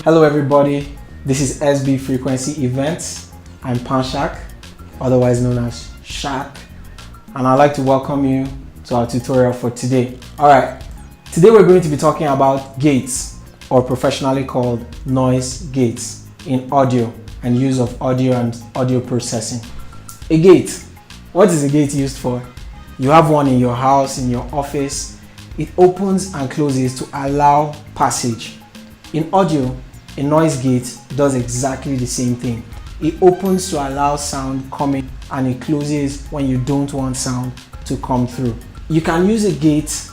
Hello everybody, this is SB Frequency Events. I'm Panshak, otherwise known as Shak, and I'd like to welcome you to our tutorial for today. Alright, today we're going to be talking about gates, or professionally called noise gates, in audio and use of audio and audio processing. A gate, what is a gate used for? You have one in your house, in your office. It opens and closes to allow passage. In audio, a noise gate does exactly the same thing. It opens to allow sound coming and it closes when you don't want sound to come through. You can use a gate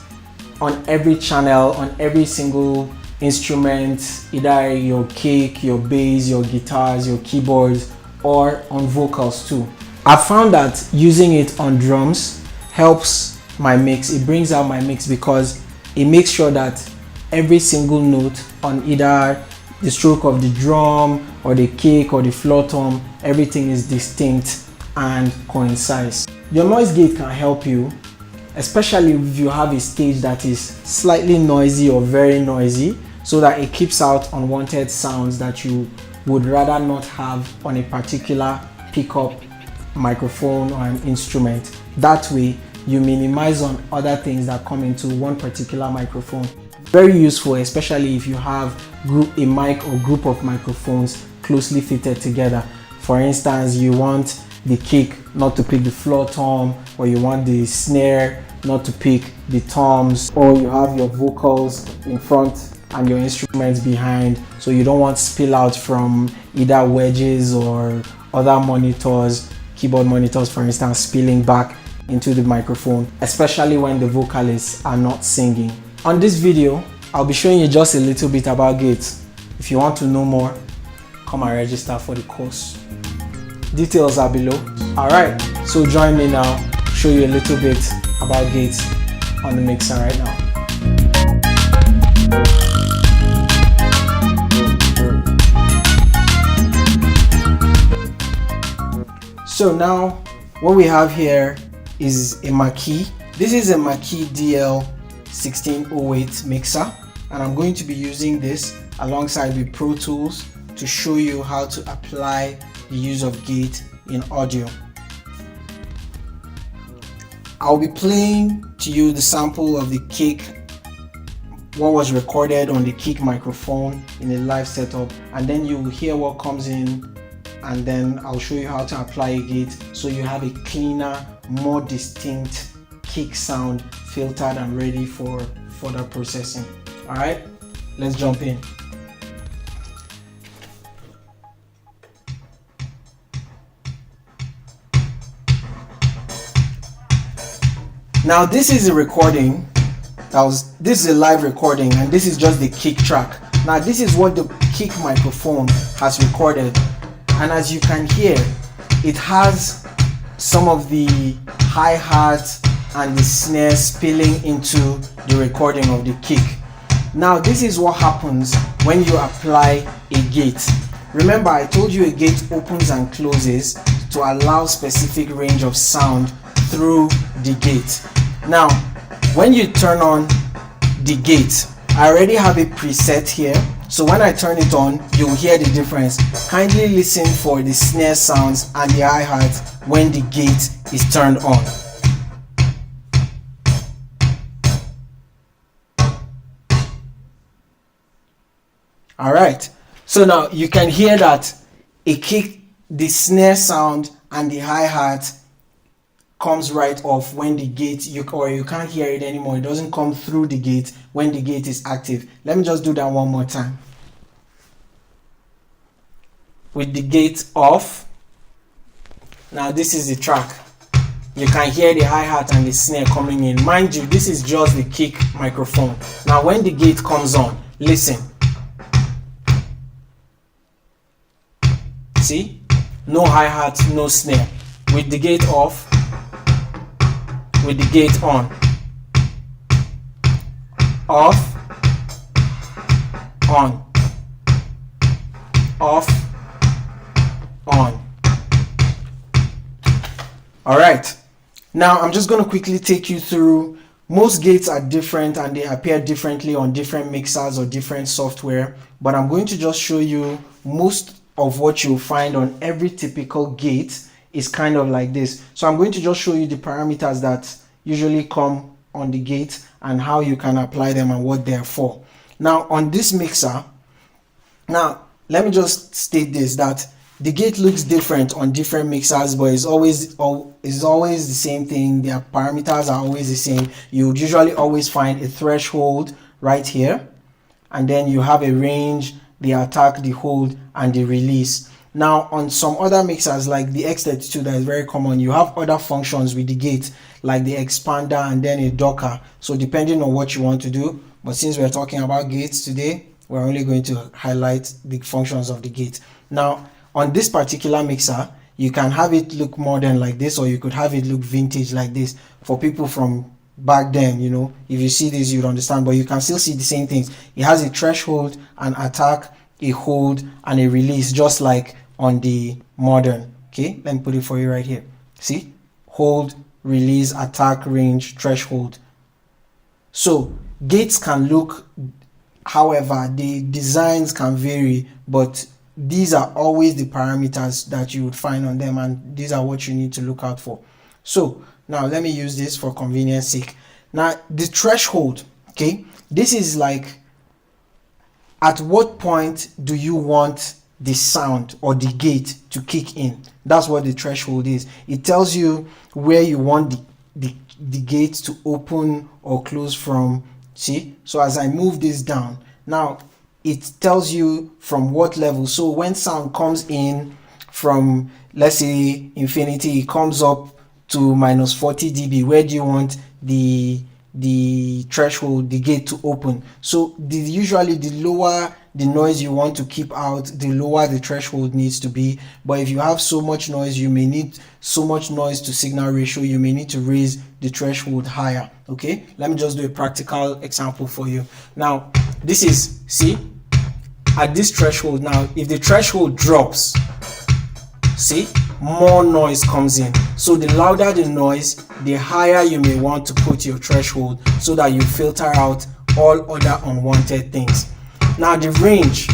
on every channel, on every single instrument, either your kick, your bass, your guitars, your keyboards, or on vocals too. I found that using it on drums helps my mix. It brings out my mix because it makes sure that every single note on either the stroke of the drum or the kick or the floor tom, everything is distinct and coincides. Your noise gate can help you, especially if you have a stage that is slightly noisy or very noisy, so that it keeps out unwanted sounds that you would rather not have on a particular pickup, microphone, or an instrument. That way you minimize on other things that come into one particular microphone. Very useful, especially if you have a mic or group of microphones closely fitted together. For instance, you want the kick not to pick the floor tom, or you want the snare not to pick the toms, or you have your vocals in front and your instruments behind, so you don't want spill out from either wedges or other monitors, keyboard monitors for instance, spilling back into the microphone, especially when the vocalists are not singing. On this video, I'll be showing you just a little bit about gates. If you want to know more, come and register for the course. Details are below. Alright, so join me now, show you a little bit about gates on the mixer right now. So now, what we have here is a Mackie. This is a Mackie DL1608 mixer, and I'm going to be using this alongside with Protools to show you how to apply the use of gate in audio. I'll be playing to you the sample of the kick, what was recorded on the kick microphone in a live setup, and then you will hear what comes in, and then I'll show you how to apply a gate so you have a cleaner, more distinct kick sound filtered and ready for further processing. Alright, let's jump in. Now this is a recording, this is a live recording, and this is just the kick track. Now this is what the kick microphone has recorded, and as you can hear, it has some of the hi-hat and the snare spilling into the recording of the kick. Now this is what happens when you apply a gate. Remember, I told you a gate opens and closes to allow specific range of sound through the gate. Now when you turn on the gate, I already have a preset here, so when I turn it on, you'll hear the difference. Kindly listen for the snare sounds and the hi-hat when the gate is turned on. Alright, so now you can hear that a kick, the snare sound and the hi-hat comes right off when the gate, you can't hear it anymore. It doesn't come through the gate when the gate is active. Let me just do that one more time. With the gate off, now this is the track. You can hear the hi-hat and the snare coming in. Mind you, this is just the kick microphone. Now when the gate comes on, listen. See? No hi-hat, no snare. With the gate off, with the gate on. Off, on. Off, on. Alright, now I'm just going to quickly take you through Most gates are different and they appear differently on different mixers or different software, but I'm going to just show you most of what you'll find on every typical gate is kind of like this. So I'm going to just show you the parameters that usually come on the gate and how you can apply them and what they're for. Now on this mixer, now let me just state this, that the gate looks different on different mixers, but it's always the same thing. Their parameters are always the same. You would usually always find a threshold right here, and then you have a range, the attack, the hold, and the release. Now on some other mixers like the X32 that is very common, you have other functions with the gate like the expander and then a docker. So depending on what you want to do, but since we're talking about gates today, we're only going to highlight the functions of the gate. Now on this particular mixer, you can have it look modern like this, or you could have it look vintage like this. For people from back then, you know, if you see this, you'd understand, but you can still see the same things. It has a threshold, an attack, a hold, and a release, just like on the modern. Okay, let me put it for you right here. See, hold, release, attack, range, threshold. So gates can look, however, the designs can vary, but these are always the parameters that you would find on them, and these are what you need to look out for. So now let me use this for convenience sake. Now the threshold, okay, this is like at what point do you want the sound or the gate to kick in. That's what the threshold is. It tells you where you want the gate to open or close from. See, so as I move this down now, it tells you from what level. So when sound comes in from, let's say, infinity, it comes up to minus 40 dB. Where do you want the threshold, the gate to open? So usually the lower the noise you want to keep out, the lower the threshold needs to be. But if you have so much noise, you may need so much noise to signal ratio, you may need to raise the threshold higher. Okay, let me just do a practical example for you. Now this is, see, at this threshold, now if the threshold drops, see, more noise comes in. So the louder the noise, the higher you may want to put your threshold, so that you filter out all other unwanted things. Now the range,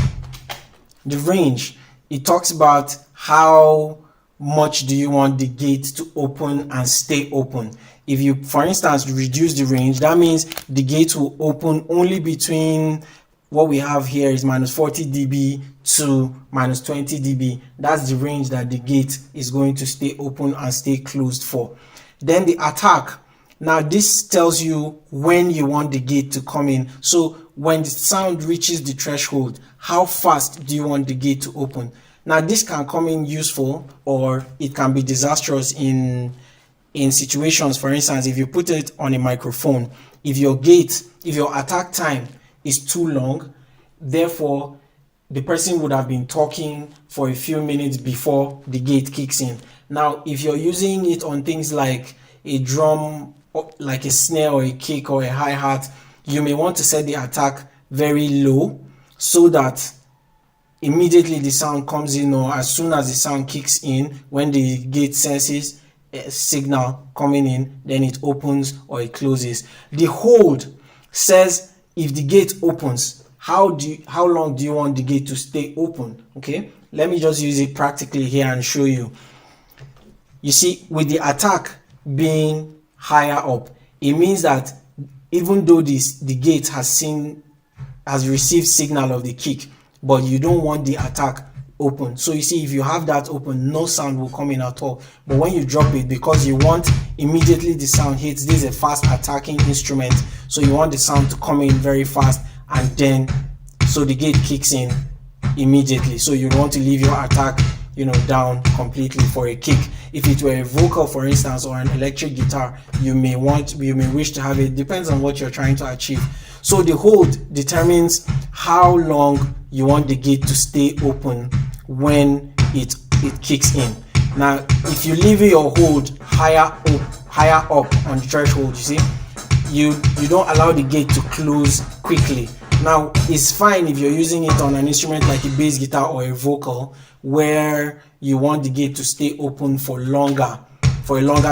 it talks about how much do you want the gate to open and stay open. If you, for instance, reduce the range, that means the gate will open only between, what we have here is minus 40 dB to minus 20 dB. That's the range that the gate is going to stay open and stay closed for. Then the attack. Now this tells you when you want the gate to come in. So when the sound reaches the threshold, how fast do you want the gate to open? Now this can come in useful, or it can be disastrous in situations. For instance, if you put it on a microphone, if your attack time is too long, therefore the person would have been talking for a few minutes before the gate kicks in. Now if you're using it on things like a drum, like a snare or a kick or a hi-hat, you may want to set the attack very low, so that immediately the sound comes in, or as soon as the sound kicks in, when the gate senses a signal coming in, then it opens or it closes. The hold says if the gate opens, how long do you want the gate to stay open? Okay, let me just use it practically here and show you. You see, with the attack being higher up, it means that even though the gate has received signal of the kick, but you don't want the attack open. So you see, if you have that open, no sound will come in at all. But when you drop it, because you want immediately the sound hits, this is a fast attacking instrument, so you want the sound to come in very fast, and then so the gate kicks in immediately. So you want to leave your attack, you know, down completely for a kick. If it were a vocal, for instance, or an electric guitar, you may wish to have it. Depends on what you're trying to achieve. So the hold determines how long you want the gate to stay open when it kicks in. Now if you leave your hold higher up on the threshold, you see, you don't allow the gate to close quickly. Now it's fine if you're using it on an instrument like a bass guitar or a vocal, where you want the gate to stay open for a longer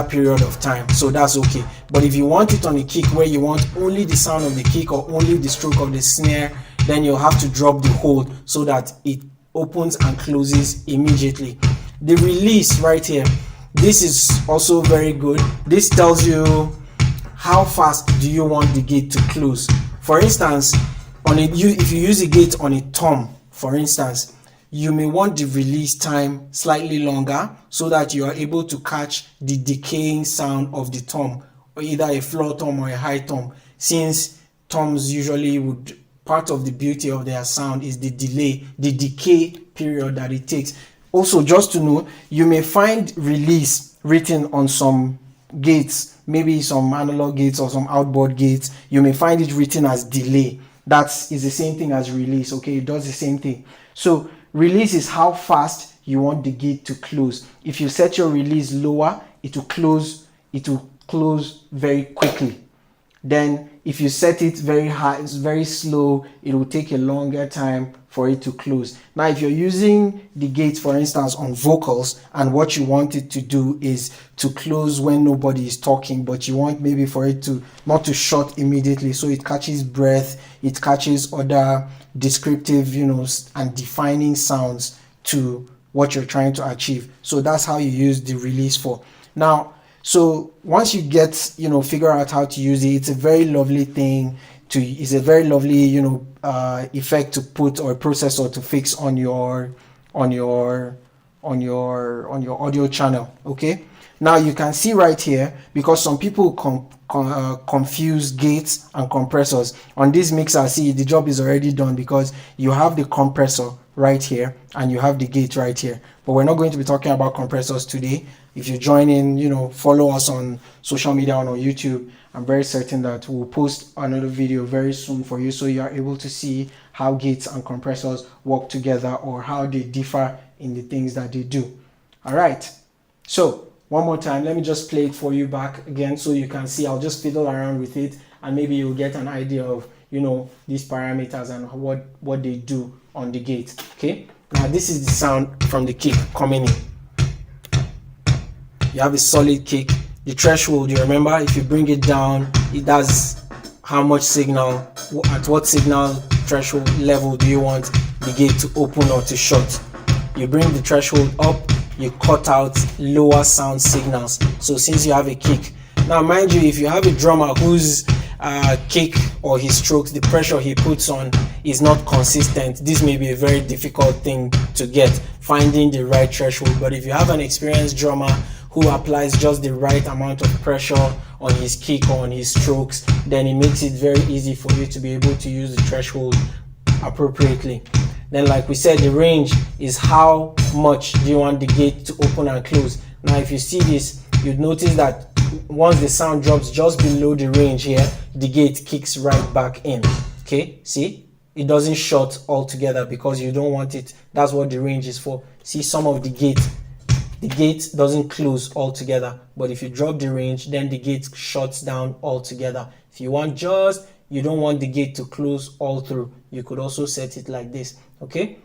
period of time, so that's okay. But if you want it on a kick where you want only the sound of the kick or only the stroke of the snare, then you'll have to drop the hold so that it opens and closes immediately. The release right here, this is also very good. This tells you how fast do you want the gate to close. For instance, if you use a gate on a tom, for instance, you may want the release time slightly longer so that you are able to catch the decaying sound of the tom, or either a floor tom or a high tom, since toms usually would, part of the beauty of their sound is the delay, the decay period that it takes. Also, just to know, you may find release written on some gates, maybe some analog gates or some outboard gates. You may find it written as delay. That is the same thing as release. Okay, it does the same thing. So release is how fast you want the gate to close. If you set your release lower, it will close very quickly. Then if you set it very high, it's very slow, it will take a longer time for it to close. Now, if you're using the gate, for instance, on vocals, and what you want it to do is to close when nobody is talking, but you want maybe for it to not to shut immediately, so it catches breath, it catches other descriptive, and defining sounds to what you're trying to achieve. So that's how you use the release for. Now, so once you get, figure out how to use it, it's a very lovely thing it's a very lovely, effect to put, or processor to fix on your audio channel. Okay. Now you can see right here, because some people confuse gates and compressors. On this mixer, see, the job is already done because you have the compressor right here and you have the gate right here. But we're not going to be talking about compressors today. If you join in, follow us on social media and on YouTube, I'm very certain that we'll post another video very soon for you, so you are able to see how gates and compressors work together, or how they differ in the things that they do. All right. So one more time, let me just play it for you back again so you can see. I'll just fiddle around with it and maybe you'll get an idea of, these parameters and what they do on the gate. Okay. Now this is the sound from the kick coming in. You have a solid kick. The threshold, you remember, if you bring it down, it does how much signal, at what signal threshold level do you want the gate to open or to shut. You bring the threshold up, you cut out lower sound signals. So since you have a kick, now mind you, if you have a drummer whose kick or his strokes, the pressure he puts on is not consistent, this may be a very difficult thing to get, finding the right threshold. But if you have an experienced drummer who applies just the right amount of pressure on his kick or on his strokes, then it makes it very easy for you to be able to use the threshold appropriately. Then, like we said, the range is how much do you want the gate to open and close. Now, if you see this, you'd notice that once the sound drops just below the range here, the gate kicks right back in. Okay, see? It doesn't shut altogether because you don't want it. That's what the range is for. See, some of the gate doesn't close altogether, but if you drop the range, then the gate shuts down altogether. If you don't want the gate to close all through, you could also set it like this. Okay.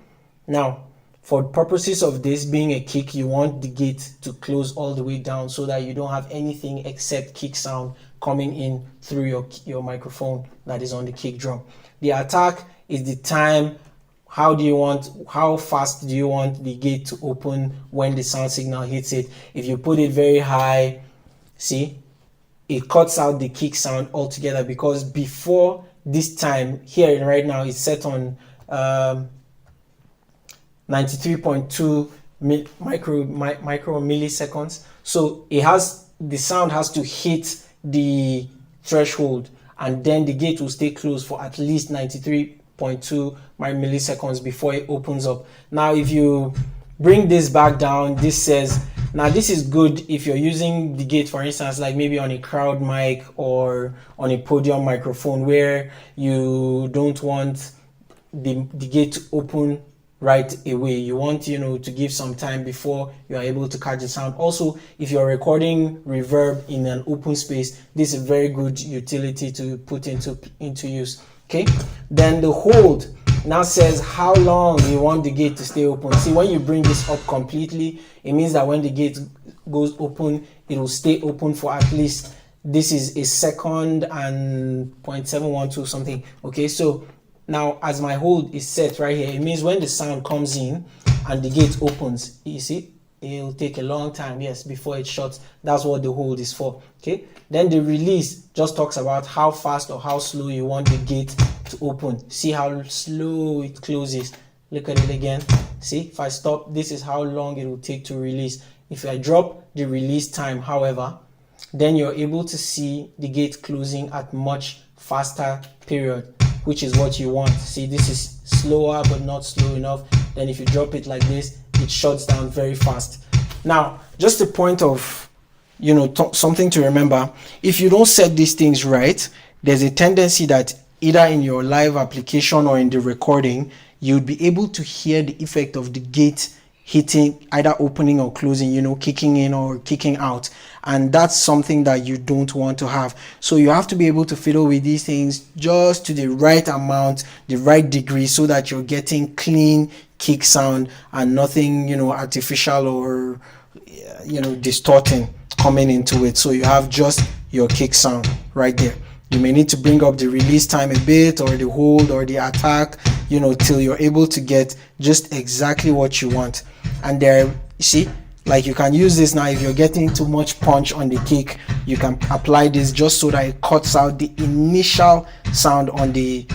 Now, for purposes of this being a kick, you want the gate to close all the way down so that you don't have anything except kick sound coming in through your microphone that is on the kick drum. The attack is the time. How fast do you want the gate to open when the sound signal hits it? If you put it very high, see, it cuts out the kick sound altogether, because before this time here right now it's set on 93.2 micro milliseconds. So the sound has to hit the threshold, and then the gate will stay closed for at least 93.2 milliseconds before it opens up. Now, if you bring this back down, this says, now this is good if you're using the gate, for instance, like maybe on a crowd mic or on a podium microphone where you don't want the gate to open right away. You want, to give some time before you are able to catch the sound. Also, if you're recording reverb in an open space, this is a very good utility to put into use. Okay, then the hold now says how long you want the gate to stay open. See, when you bring this up completely, it means that when the gate goes open, it will stay open for at least this is a second and 0.712 something. Okay, so now as my hold is set right here, it means when the sound comes in and the gate opens, you see, it'll take a long time, yes, before it shuts. That's what the hold is for. Okay, then the release just talks about how fast or how slow you want the gate to open. See how slow it closes. Look at it again. See, if I stop, this is how long it will take to release. If I drop the release time, however, then you're able to see the gate closing at much faster period, which is what you want. See, this is slower but not slow enough. Then if you drop it like this, it shuts down very fast. Now, just a point of, you know, something to remember. If you don't set these things right, there's a tendency that either in your live application or in the recording, you'd be able to hear the effect of the gate hitting, either opening or closing, you know, kicking in or kicking out. And that's something that you don't want to have. So you have to be able to fiddle with these things just to the right amount, the right degree, so that you're getting clean kick sound and nothing, you know, artificial or, you know, distorting coming into it. So you have just your kick sound right there. You may need to bring up the release time a bit, or the hold, or the attack, you know, till you're able to get just exactly what you want. And there, you see, like you can use this now. If you're getting too much punch on the kick, you can apply this just so that it cuts out the initial sound on the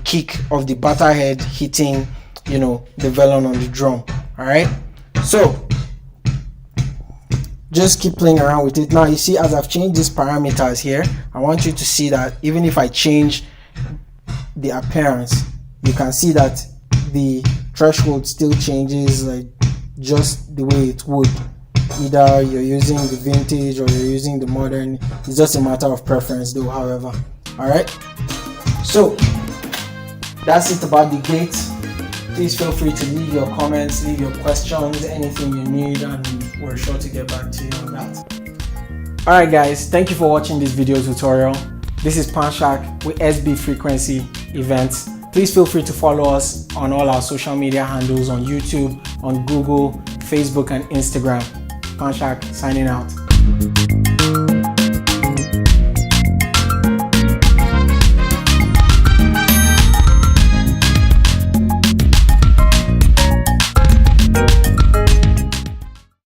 kick of the batter head hitting, you know, the velon on the drum. All right, so just keep playing around with it. Now you see, as I've changed these parameters here, I want you to see that even if I change the appearance, you can see that the threshold still changes like just the way it would. Either you're using the vintage or you're using the modern. It's just a matter of preference though, however. All right, so that's it about the gate. Please feel free to leave your comments, leave your questions, anything you need, and we're sure to get back to you on that. Alright guys, thank you for watching this video tutorial. This is Panshak with SB Frequency Events. Please feel free to follow us on all our social media handles on YouTube, on Google, Facebook, and Instagram. Panshak signing out.